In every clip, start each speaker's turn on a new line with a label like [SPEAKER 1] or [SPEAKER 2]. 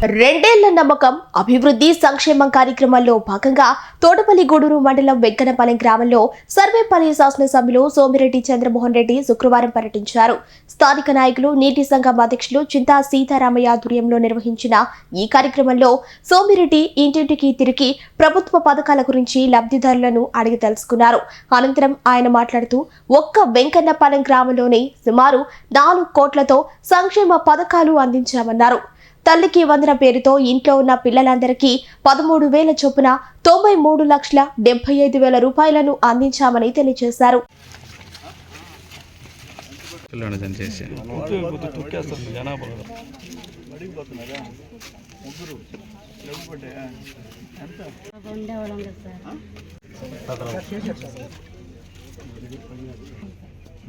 [SPEAKER 1] రెండేళ్ల నమ్మకం అభివృద్ధి సంక్షేమం కార్యక్రమంలో భాగంగా తోటపల్లి గూడూరు మండలం వెంకన్నపాలెం గ్రామంలో సర్వేపల్లి శాసనసభ్యులు సోమిరెడ్డి చంద్రమోహన్ రెడ్డి శుక్రవారం పర్యటించారు. స్థానిక నాయకులు నీటి సంఘం అధ్యక్షులు చింతా సీతారామయ్య ఆధ్వర్యంలో నిర్వహించిన ఈ కార్యక్రమంలో సోమిరెడ్డి ఇంటింటికి తిరిగి ప్రభుత్వ పథకాల గురించి లబ్ధిదారులను అడిగి తెలుసుకున్నారు. అనంతరం ఆయన మాట్లాడుతూ ఒక్క వెంకన్నపాలెం గ్రామంలోనే సుమారు 4 కోట్లతో సంక్షేమ పథకాలు అందించామన్నారు. తల్లికి వందన పేరుతో ఇంట్లో ఉన్న పిల్లలందరికీ 13,000 చొప్పున 93,75,000 రూపాయలను అందించామని తెలియజేశారు.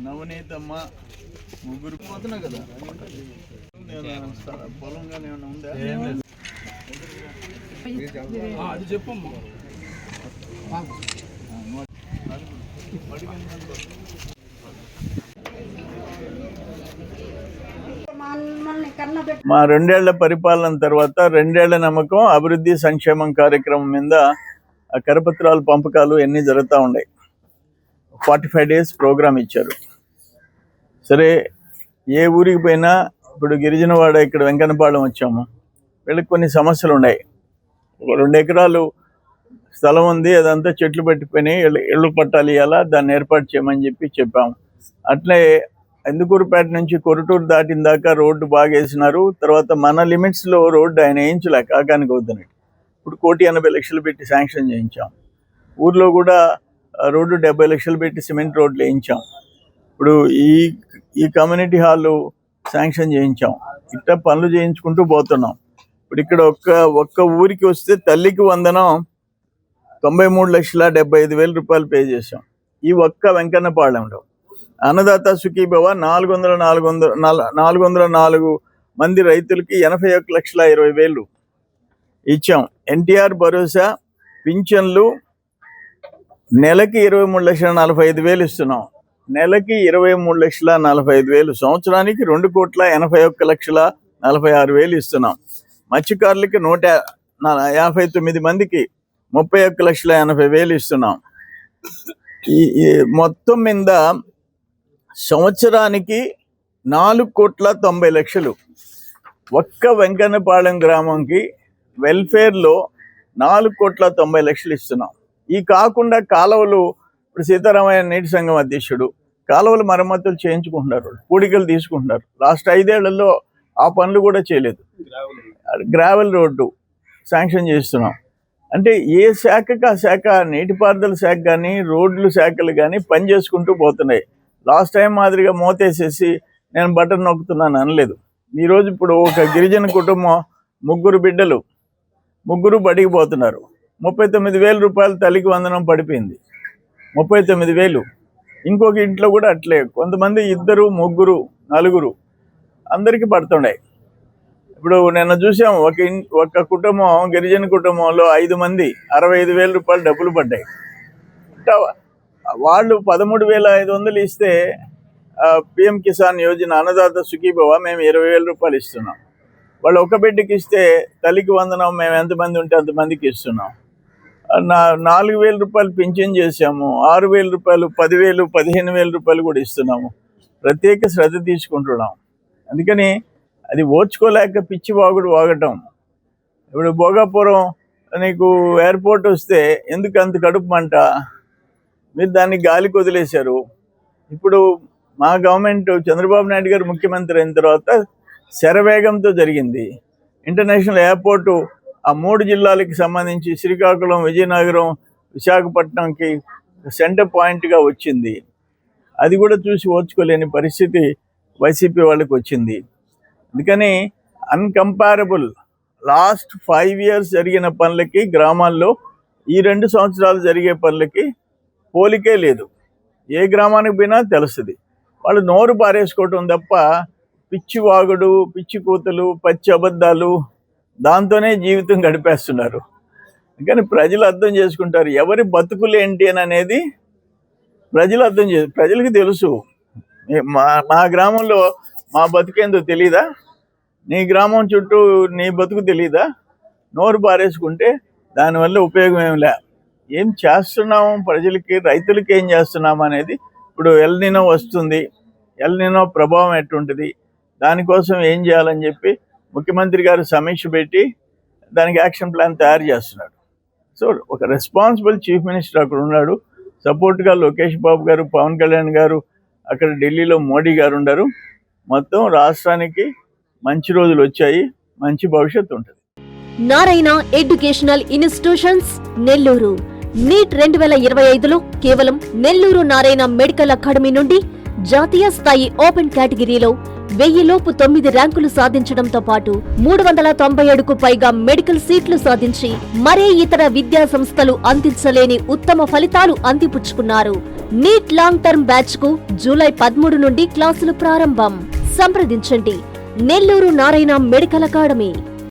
[SPEAKER 2] నవనీతమ్మ ముగ్గురు పోతున్నా కదా పొలంగానే ఉందా అది చెప్పు. మా 2 ఏళ్ల పరిపాలన తర్వాత 2 ఏళ్ల నమ్మకం అభివృద్ధి సంక్షేమం కార్యక్రమం మీద కరపత్రాలు పంపకాలు ఎన్ని జరుగుతూ ఉన్నాయి. 45 days ప్రోగ్రామ్ ఇచ్చారు. సరే, ఏ ఊరికి పోయినా ఇప్పుడు గిరిజనవాడ ఇక్కడ వెంకన్నపాలెం వచ్చాము. వీళ్ళకి కొన్ని సమస్యలు ఉన్నాయి. 2 ఎకరాలు స్థలం ఉంది, అదంతా చెట్లు పెట్టిపోయినాయి, ఇళ్ళు పట్టాలి, అలా దాన్ని ఏర్పాటు చేయమని చెప్పాము. అట్లే ఇందుకూరుపేట నుంచి కొరటూరు దాటిన దాకా రోడ్డు బాగా వేసినారు. తర్వాత మన లిమిట్స్లో రోడ్డు ఆయన వేయించలేక ఆగానికి అవుతున్నట్టు ఇప్పుడు 1,80,00,000 పెట్టి శాంక్షన్ చేయించాం. ఊర్లో కూడా రోడ్డు 70 లక్షలు పెట్టి సిమెంట్ రోడ్లు వేయించాం. ఇప్పుడు ఈ కమ్యూనిటీ హాలు శాంక్షన్ చేయించాం. ఇట్లా పనులు చేయించుకుంటూ పోతున్నాం. ఇప్పుడు ఇక్కడ ఒక్క ఊరికి వస్తే తల్లికి వందనం 93,75,000 రూపాయలు పే చేసాం. ఈ ఒక్క వెంకన్నపాలెంలో అన్నదాత సుఖీభవ 404 మంది రైతులకి 81,20,000 ఇచ్చాం. ఎన్టీఆర్ భరోసా పింఛన్లు నెలకి 23,45,000 ఇస్తున్నాం. నెలకి 23,45,000, సంవత్సరానికి 2,81,46,000 ఇస్తున్నాం. మత్స్యకారులకి 159 మందికి 31,80,000 ఇస్తున్నాం. ఈ మొత్తం మీద సంవత్సరానికి 4,90,00,000 ఒక్క వెంకన్నపాలెం గ్రామంకి వెల్ఫేర్లో 4,90,00,000 ఇస్తున్నాం. ఈ కాకుండా కాలువలు, ఇప్పుడు సీతారామయ్య నీటి సంఘం అధ్యక్షుడు, కాలువలు మరమ్మతులు చేయించుకుంటున్నారు, పూడికలు తీసుకుంటున్నారు. లాస్ట్ 5 ఏళ్లలో ఆ పనులు కూడా చేయలేదు. గ్రావెల్ రోడ్డు శాంక్షన్ చేస్తున్నాం. అంటే ఏ శాఖకు ఆ శాఖ, నీటిపారుదల శాఖ కానీ రోడ్లు శాఖలు కానీ పని చేసుకుంటూ పోతున్నాయి. లాస్ట్ టైం మాదిరిగా మోతేసేసి నేను బటన్ నొక్కుతున్నాను అనలేదు. ఈరోజు ఇప్పుడు ఒక గిరిజన కుటుంబం 3 బిడ్డలు, 3 బడికి పోతున్నారు. 39,000 రూపాయలు తల్లికి వందనం పడిపోయింది. 39,000. ఇంకొక ఇంట్లో కూడా అట్లే, కొంతమంది 2, 3, 4 అందరికీ పడుతున్నాయి. ఇప్పుడు నిన్న చూసాం, ఒక కుటుంబం, గిరిజన కుటుంబంలో 5 మంది 65,000 రూపాయలు డబ్బులు పడ్డాయి. వాళ్ళు 13,500 ఇస్తే పిఎం కిసాన్ యోజన అన్నదాత సుఖీభవ మేము 20,000 రూపాయలు ఇస్తున్నాం. వాళ్ళు ఒక బిడ్డకి ఇస్తే తల్లికి వందనం మేము ఎంతమంది ఉంటే అంతమందికి ఇస్తున్నాం. 4,000 రూపాయలు పింఛన్ చేసాము. 6,000 రూపాయలు, 10,000, 15,000 రూపాయలు కూడా ఇస్తున్నాము. ప్రత్యేక శ్రద్ధ తీసుకుంటున్నాం. అందుకని అది ఓర్చుకోలేక పిచ్చి వాగుడు వాగటం. ఇప్పుడు భోగాపురం నీకు ఎయిర్పోర్ట్ వస్తే ఎందుకు అంత కడుపు మంట? మీరు దాన్ని గాలికి వదిలేశారు. ఇప్పుడు మా గవర్నమెంట్, చంద్రబాబు నాయుడు గారు ముఖ్యమంత్రి అయిన తర్వాత శరవేగంతో జరిగింది. ఇంటర్నేషనల్ ఎయిర్పోర్టు ఆ 3 జిల్లాలకి సంబంధించి శ్రీకాకుళం, విజయనగరం, విశాఖపట్నంకి సెంటర్ పాయింట్గా వచ్చింది. అది కూడా చూసి ఓర్చుకోలేని పరిస్థితి వైసీపీ వాళ్ళకి వచ్చింది. అందుకని అన్కంపారబుల్ లాస్ట్ 5 years జరిగిన పనులకి, గ్రామాల్లో ఈ 2 సంవత్సరాలు జరిగే పనులకి పోలికే లేదు. ఏ గ్రామానికి పోయినా తెలుస్తుంది. వాళ్ళు నోరు పారేసుకోవటం తప్ప పిచ్చి వాగుడు, పిచ్చి కూతలు, పచ్చి అబద్ధాలు, దాంతోనే జీవితం గడిపేస్తున్నారు. కానీ ప్రజలు అర్థం చేసుకుంటారు ఎవరి బతుకులు ఏంటి అని అనేది. ప్రజలకి తెలుసు. మా గ్రామంలో మా బతుకేందో తెలీదా? నీ గ్రామం చుట్టూ నీ బతుకు తెలీదా? నోరు పారేసుకుంటే దానివల్ల ఉపయోగం ఏమి లే. ఏం చేస్తున్నాము ప్రజలకి, రైతులకి ఏం చేస్తున్నాము అనేది. ఇప్పుడు ఎల్ నినో వస్తుంది, ఎల్ నినో ప్రభావం ఎట్టుంటుంది, దానికోసం ఏం చేయాలని చెప్పి ముఖ్యమంత్రి గారు సమీక్ష పెట్టి దానికి యాక్షన్ ప్లాన్ తయారు చేస్తున్నాడు. సో ఒక రెస్పాన్సిబుల్ చీఫ్ మినిస్టర్ అక్కడ ఉన్నాడు, సపోర్ట్గా లోకేష్ బాబు గారు, పవన్ కళ్యాణ్ గారు, అక్కడ ఢిల్లీలో మోడీ గారు ఉన్నారు. మొత్తం రాష్ట్రానికి మంచి రోజులు వచ్చాయి, మంచి భవిష్యత్తు ఉంటుంది.
[SPEAKER 3] Narayana educational institutions Nellore. NEET 2025లో కేవలం నెల్లూరు నారాయణ మెడికల్ అకాడమీ నుండి జాతీయ స్థాయి ఓపెన్ కేటగిరీలో 1000 లోపు 9 ర్యాంకులు సాధించడంతో పాటు 397కు పైగా మెడికల్ సీట్లు సాధించి మరే ఇతర విద్యా సంస్థలు అందించలేని ఉత్తమ ఫలితాలు అందిపుచ్చుకున్నారు. నీట్ లాంగ్ టర్మ్ బ్యాచ్ కు జూలై 13 నుండి క్లాసులు ప్రారంభం. సంప్రదించండి నెల్లూరు నారాయణ మెడికల్ అకాడమీ.